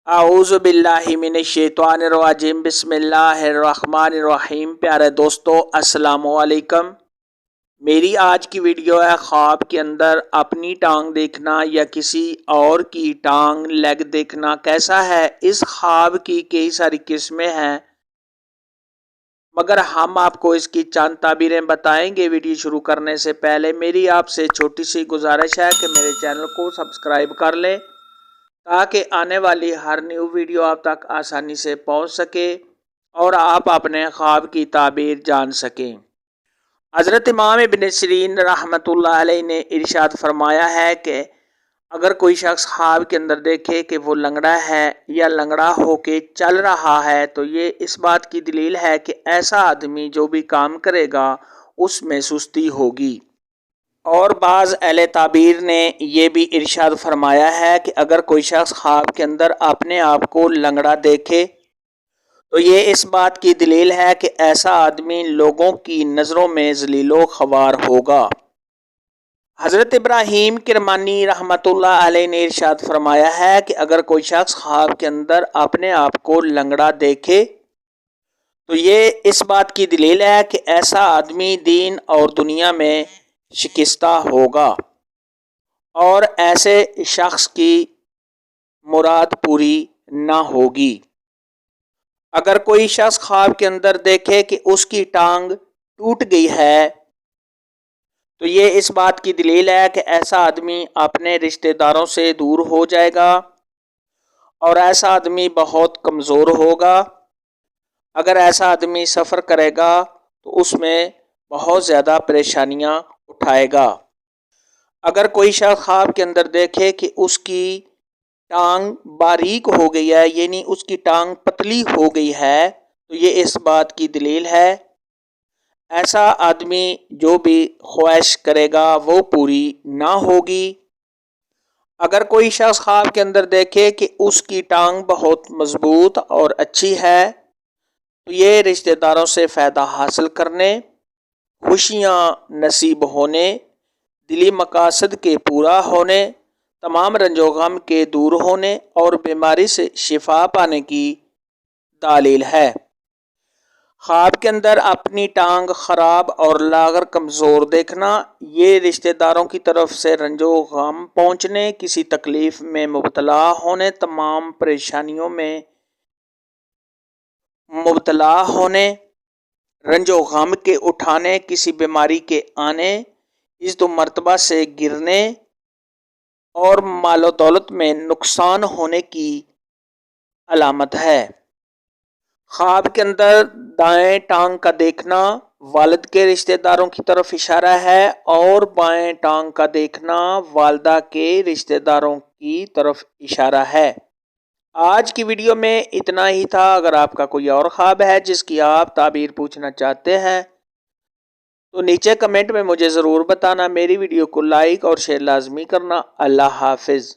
اعوذ باللہ من الشیطان الرجیم بسم اللہ الرحمن الرحیم۔ پیارے دوستو السلام علیکم۔ میری آج کی ویڈیو ہے خواب کے اندر اپنی ٹانگ دیکھنا یا کسی اور کی ٹانگ لیگ دیکھنا کیسا ہے۔ اس خواب کی کئی ساری قسمیں ہیں مگر ہم آپ کو اس کی چند تعبیریں بتائیں گے۔ ویڈیو شروع کرنے سے پہلے میری آپ سے چھوٹی سی گزارش ہے کہ میرے چینل کو سبسکرائب کر لیں تاکہ آنے والی ہر نیو ویڈیو آپ تک آسانی سے پہنچ سکے اور آپ اپنے خواب کی تعبیر جان سکیں۔ حضرت امام ابن سیرین رحمۃ اللہ علیہ نے ارشاد فرمایا ہے کہ اگر کوئی شخص خواب کے اندر دیکھے کہ وہ لنگڑا ہے یا لنگڑا ہو کے چل رہا ہے تو یہ اس بات کی دلیل ہے کہ ایسا آدمی جو بھی کام کرے گا اس میں سستی ہوگی۔ اور بعض اہل تعبیر نے یہ بھی ارشاد فرمایا ہے کہ اگر کوئی شخص خواب کے اندر اپنے آپ کو لنگڑا دیکھے تو یہ اس بات کی دلیل ہے کہ ایسا آدمی لوگوں کی نظروں میں ذلیل و خوار ہوگا۔ حضرت ابراہیم کرمانی رحمۃ اللہ علیہ نے ارشاد فرمایا ہے کہ اگر کوئی شخص خواب کے اندر اپنے آپ کو لنگڑا دیکھے تو یہ اس بات کی دلیل ہے کہ ایسا آدمی دین اور دنیا میں شکستہ ہوگا اور ایسے شخص کی مراد پوری نہ ہوگی۔ اگر کوئی شخص خواب کے اندر دیکھے کہ اس کی ٹانگ ٹوٹ گئی ہے تو یہ اس بات کی دلیل ہے کہ ایسا آدمی اپنے رشتہ داروں سے دور ہو جائے گا اور ایسا آدمی بہت کمزور ہوگا۔ اگر ایسا آدمی سفر کرے گا تو اس میں بہت زیادہ پریشانیاں اٹھائے گا۔ اگر کوئی شخص خواب کے اندر دیکھے کہ اس کی ٹانگ باریک ہو گئی ہے یعنی اس کی ٹانگ پتلی ہو گئی ہے تو یہ اس بات کی دلیل ہے ایسا آدمی جو بھی خواہش کرے گا وہ پوری نہ ہوگی۔ اگر کوئی شخص خواب کے اندر دیکھے کہ اس کی ٹانگ بہت مضبوط اور اچھی ہے تو یہ رشتہ داروں سے فائدہ حاصل کرنے، خوشیاں نصیب ہونے، دلی مقاصد کے پورا ہونے، تمام رنج و غم کے دور ہونے اور بیماری سے شفا پانے کی دلیل ہے۔ خواب کے اندر اپنی ٹانگ خراب اور لاغر کمزور دیکھنا یہ رشتہ داروں کی طرف سے رنج و غم پہنچنے، کسی تکلیف میں مبتلا ہونے، تمام پریشانیوں میں مبتلا ہونے، رنج و غم کے اٹھانے، کسی بیماری کے آنے، عزت و مرتبہ سے گرنے اور مال و دولت میں نقصان ہونے کی علامت ہے۔ خواب کے اندر دائیں ٹانگ کا دیکھنا والد کے رشتہ داروں کی طرف اشارہ ہے اور بائیں ٹانگ کا دیکھنا والدہ کے رشتہ داروں کی طرف اشارہ ہے۔ آج کی ویڈیو میں اتنا ہی تھا۔ اگر آپ کا کوئی اور خواب ہے جس کی آپ تعبیر پوچھنا چاہتے ہیں تو نیچے کمنٹ میں مجھے ضرور بتانا۔ میری ویڈیو کو لائک اور شیئر لازمی کرنا۔ اللہ حافظ۔